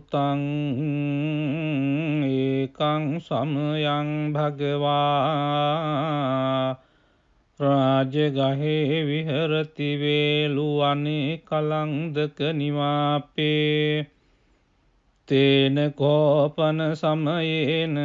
භූතං ඒකං සමයං භගවා රාජගහේ විහරති වේලුවනේ කලන්දක නිවාපේ තේන කෝපන සමයේන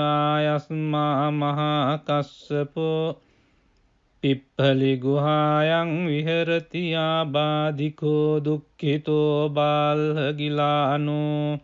ආයස්මා මහා කස්සපෝ පිප්පලි ගුහායන් විහරති ආබාධිකෝ දුක්ඛිතෝ බාල්හගිලානෝ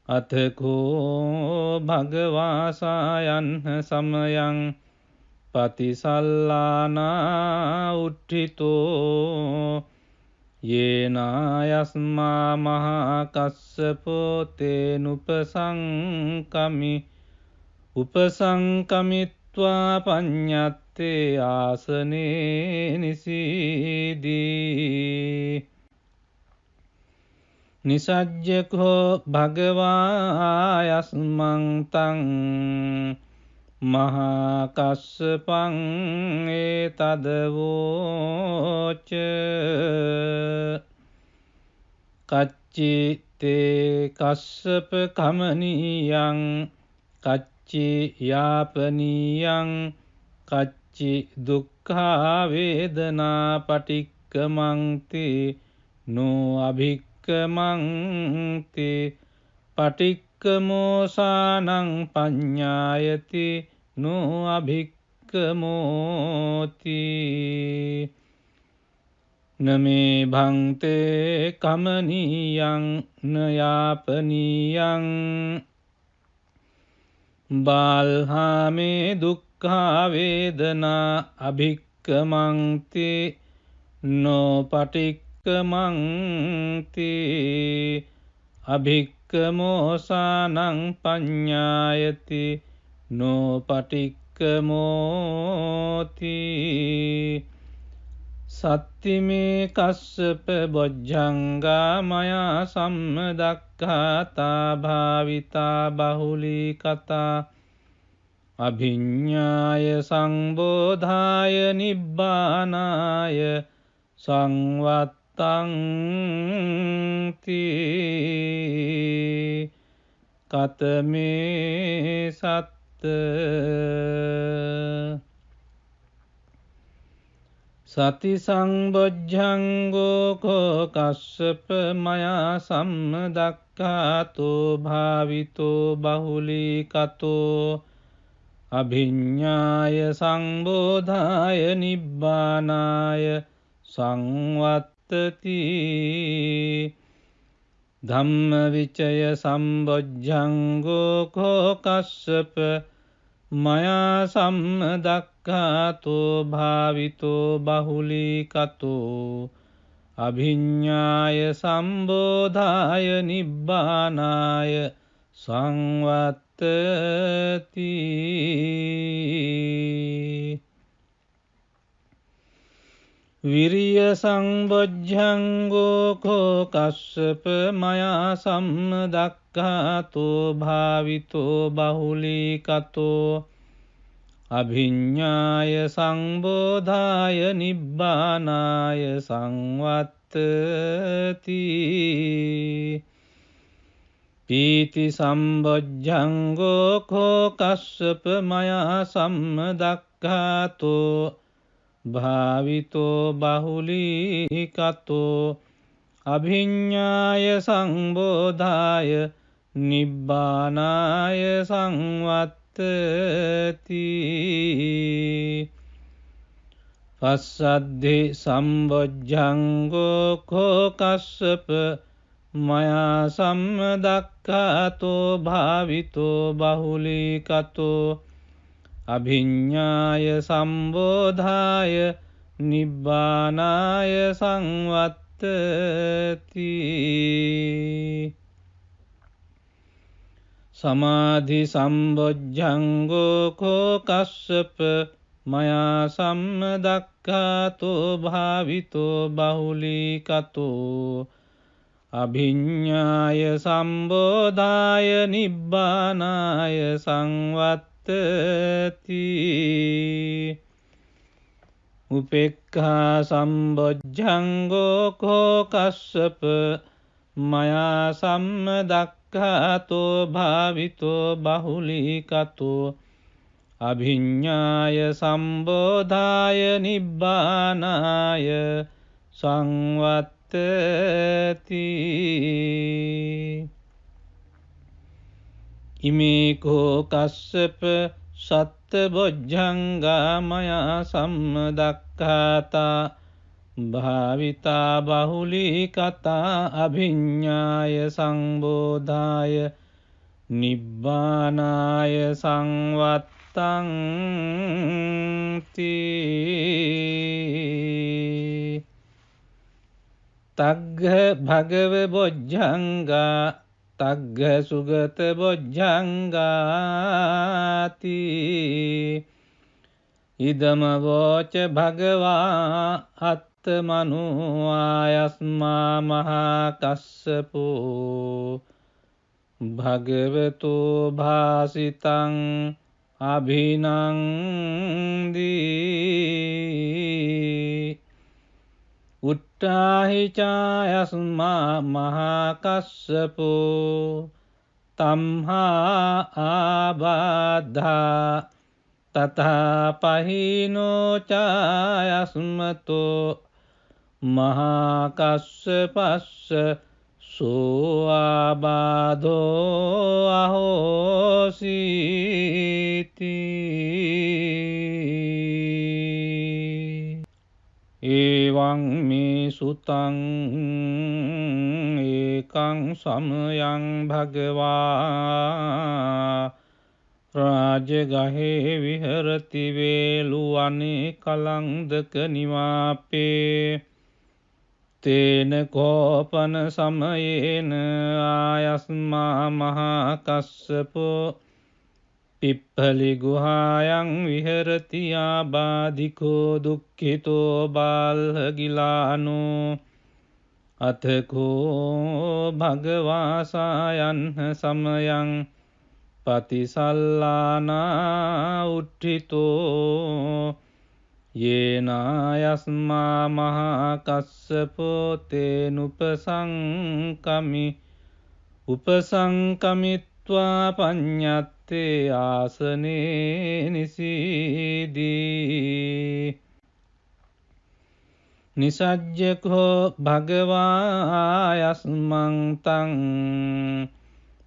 අතකෝ භගවාසායන් සමයං පතිසල්ලානා උට්ඨිතෝ යේනායස්මා මහා කස්සපෝ තේනුපසංකමි උපසංකමිත්වා පඤ්ඤත්තේ ආසනේ නිසීදී නිසජ්ජකෝ භගවායස්මං තං මහා කස්සපං ඒතදවෝච කච්චිතේ කස්සප කමනීයං කච්චි යාපනීයං කච්චි දුක්ඛා වේදනා පටික්කමන්ති නෝ අභික්කමන්ති පටික්කමෝසානං පඤ්ඤායති නෝ අභික්කමෝති නමේ භන්තේ කමනීයං නයාපනීයං බාල්හාමේ දුක්ඛා වේදනා අභික්කමන්ති නෝ පටික්කමන්ති අභික්කමෝසානං පඤ්ඤායති නෝ පටික්කමෝති සත්තිමේ කස්සප බොජ්ජංගා මයා සම්මදක්ඛාතා භාවිතා බහුලී කතා අභිඤ්ඤාය සංබෝධාය නිබ්බානාය සංවත්තං තී කතමේ සත්ත සති සංබොජ්ජංගෝ කෝ කස්සප මයා සම්මදක්ඛාතෝ භාවිතෝ බහුලී කතෝ අභිඤ්ඤාය සංබෝධාය නිබ්බානාය සංවත්තති ධම්මවිචය සම්බොජ්ජංගෝ කෝ කස්සප මයා සම්මදක්ඛාතෝ භාවිතෝ බහුලී කතෝ අභිඤ්ඤාය සම්බෝධාය නිබ්බානාය සංවත්තති විරිය සංබොජ්ජංගෝ කෝ කස්සප මයා සම්මදක්ඛාතෝ භාවිතෝ බහුලී කතෝ අභිඤ්ඤාය සංබෝධාය නිබ්බානාය සංවත්තති පීති සම්බොජ්ජංගෝ කෝ කස්සප මයා සම්මදක්ඛාතෝ භාවිතෝ බහුලී කතෝ අභිඤ්ඤාය සංබෝධාය නිබ්බානාය සංවත්තති පස්සද්ධි සම්බොජ්ජංගෝ කෝ කස්සප මයා සම්මදක්ඛාතෝ භාවිතෝ බහුලී කතෝ අභිඤ්ඤාය සම්බෝධාය නිබ්බානාය සංවත්තති සමාධි සම්බොජ්ජංගෝ කෝ කස්සප මයා සම්මදක්ඛාතෝ භාවිතෝ බහුලී කතෝ අභිඤ්ඤාය සම්බෝධාය නිබ්බානාය සංවත්තති උපේක්ඛා සම්බොජ්ජංගෝ කෝ කස්සප මයා සම්මදක්ඛාතෝ භාවිතෝ බහුලීකතෝ අභිඤ්ඤාය සම්බෝධාය නිබ්බානාය සංවත්තති. ඉමේකෝ කස්සප සත්ත බොජ්ජංගා මයා සම්මදක්ඛාතා භාවිතා බහුලීකතා අභිඤ්ඤාය සංබෝධාය නිබ්බානාය සංවත්තං තී. තග්ග භගව බොජ්ජංගා තග්ග සුගත බොජ්ජංගාති. ඉදම වෝච භගවා අත්තමනුආයස්මා මහා කස්සපෝ භගවතු භාසිතං අභිනන්දී. උට්ටාහිචායස්මා මහා කස්සපෝ තම්හා ආබාධා තථා පහිනෝචායස්මතෝ මහා කස්සපස්ස සෝ ආබාධෝ අහෝසීති. එවං මේ සුතං ඒකං සමයං භගවා රාජගහේ විහරති වේලුවනේ කලංදක නිවාපේ තේන කෝපන සමයේන ආයස්මා මහා කස්සපෝ පිප්පලි ගුහායන් විහරති ආබාධිකෝ දුක්ඛිතෝ බාල්හගිලානෝ අතකෝ භගවාසායන්හ සමයං පතිසල්ලානා උට්ඨිතෝ යේනායස්මා මහා කස්සපෝ තේනුපසංකමි උපසංකමිත්වා පඤ්ඤත්තේ ආසනේ නිසීදී. නිසජ්ජකෝ භගවායස්මං තං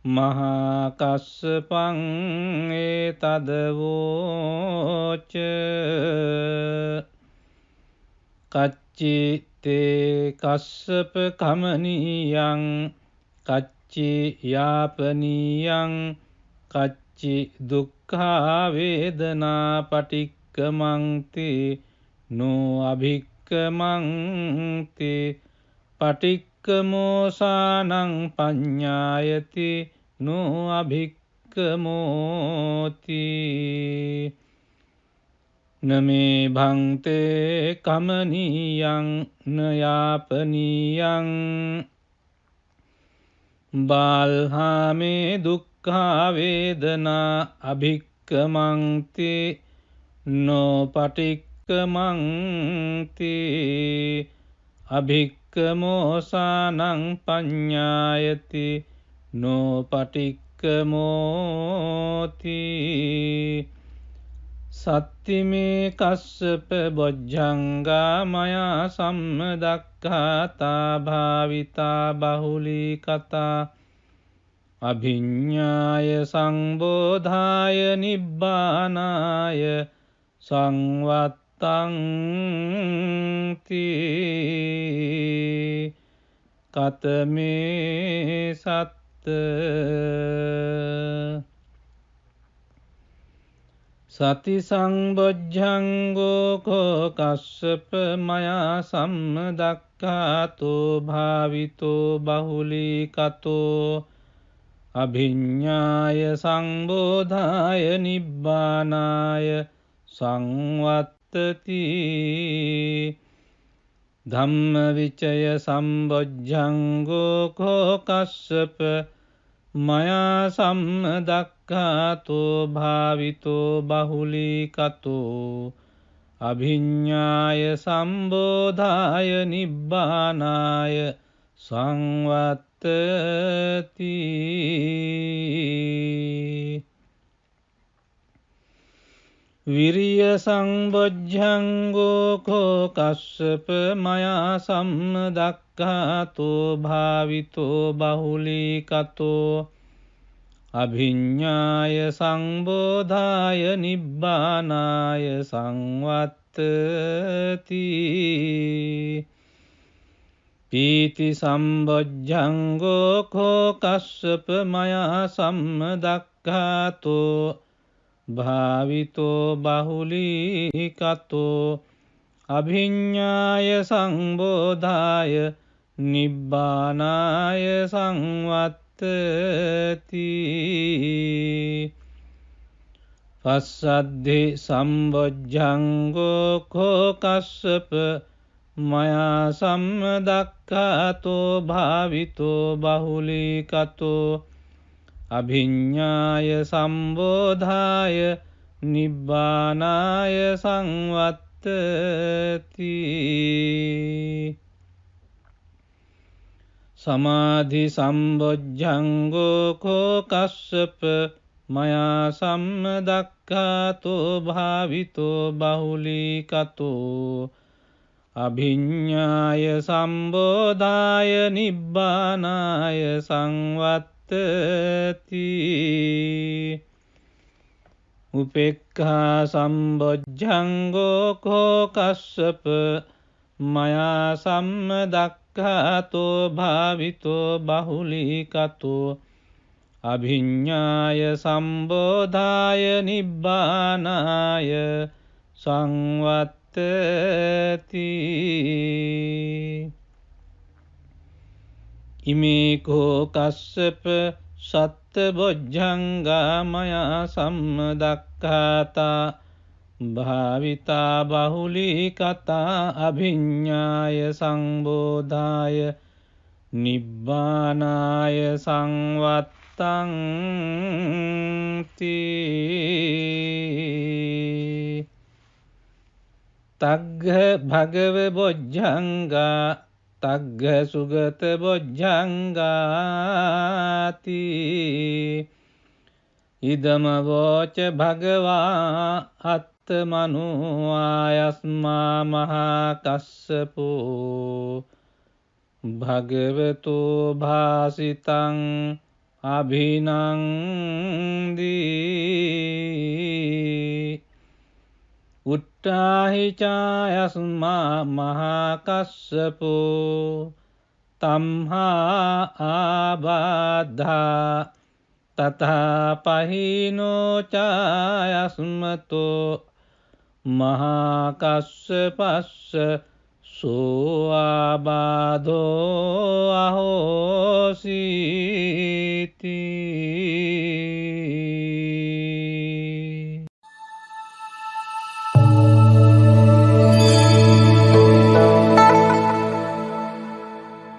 මහා කස්සපං ඒතදවෝච කච්චි තේ කස්සප කමනීයං කච්චි යාපනීයං කච්චි දුක්ඛා වේදනා පටික්කමන්ති නෝ අභික්කමන්ති පටික්කමෝසානං පඤ්ඤායති නෝ අභික්කමෝති. නමේ භන්තේ කමනීයං නයාපනීයං බාල්හාමේ දුක්ඛා වේදනා අභික්කමන්ති නෝ පටික්කමන්ති අභික්කමෝසානං පඤ්ඤායති නෝ පටික්කමෝති. සත්තිමේ කස්සප බොජ්ජංගා මයා සම්මදක්ඛාතා භාවිතා බහුලීකතා අභිඤ්ඤාය සංබෝධාය නිබ්බානාය සංවත්තං තී. කතමේ සත්ත සති සංබොජ්ජංගෝ කෝ කස්සප මයා සම්මදක්ඛාතෝ භාවිතෝ බහුලීකතෝ අභිඤ්ඤාය සංබෝධාය නිබ්බානාය සංවත්තති. ධම්මවිචය සම්බොජ්ජංගෝ කෝ කස්සප මයා සම්මදක්ඛාතෝ භාවිතෝ බහුලීකතෝ අභිඤ්ඤාය සම්බෝධාය නිබ්බානාය සංවත්තති. විරිය සංබොජ්ජංගෝ කෝ කස්සප මයා සම්මදක්ඛාතෝ භාවිතෝ බහුලීකතෝ අභිඤ්ඤාය සංබෝධාය නිබ්බානාය සංවත්තති පීති සම්බොජ්ජංගෝ කෝ කස්සප මයා සම්මදක්ඛාතෝ භාවිතෝ බහුලීකතෝ අභිඤ්ඤාය සංබෝධාය නිබ්බානාය සංවත්තති පස්සද්ධි සම්බොජ්ජංගෝ කෝ කස්සප මයා සම්මදක්ඛාතෝ භාවිතෝ බහුලීකතෝ අභිඤ්ඤාය සම්බෝධාය නිබ්බානාය සංවත්තති සමාධි සම්බොජ්ජංගෝ කෝ කස්සප මයා සම්මදක්ඛාතෝ භාවිතෝ බහුලීකතෝ අභිඤ්ඤාය සම්බෝධාය නිබ්බානාය සංවත්තති උපේක්ඛා සම්බොජ්ජංගෝ කෝ කස්සප මයා සම්මදක්ඛාතෝ භාවිතෝ බහුලීකතෝ අභිඤ්ඤාය සම්බෝධාය නිබ්බානාය සංවත්තති ඉමේ කෝ කස්සප සත්බොජ්ජංගා මයා සම්මදක්ඛාතා භාවිතා බහුලීකතා අභිඤ්ඤාය සංබෝධාය නිබ්බානාය සංවත්තංති තග්ග භගව බොජ්ජංගා තග්ග සුගත බොජ්ජංගාති ඉදම වෝච භගවා අත්තමනෝ ආයස්මා මහා කස්සපෝ භගවතු භාසිතං අභිනන්දී උට්ඨාහි චායස්මා මහා කස්සපෝ තම්හා ආබාධා තථා පහිනෝ චායස්මතෝ මහා කස්සපස්ස සෝ ආබාධෝ අහෝසීති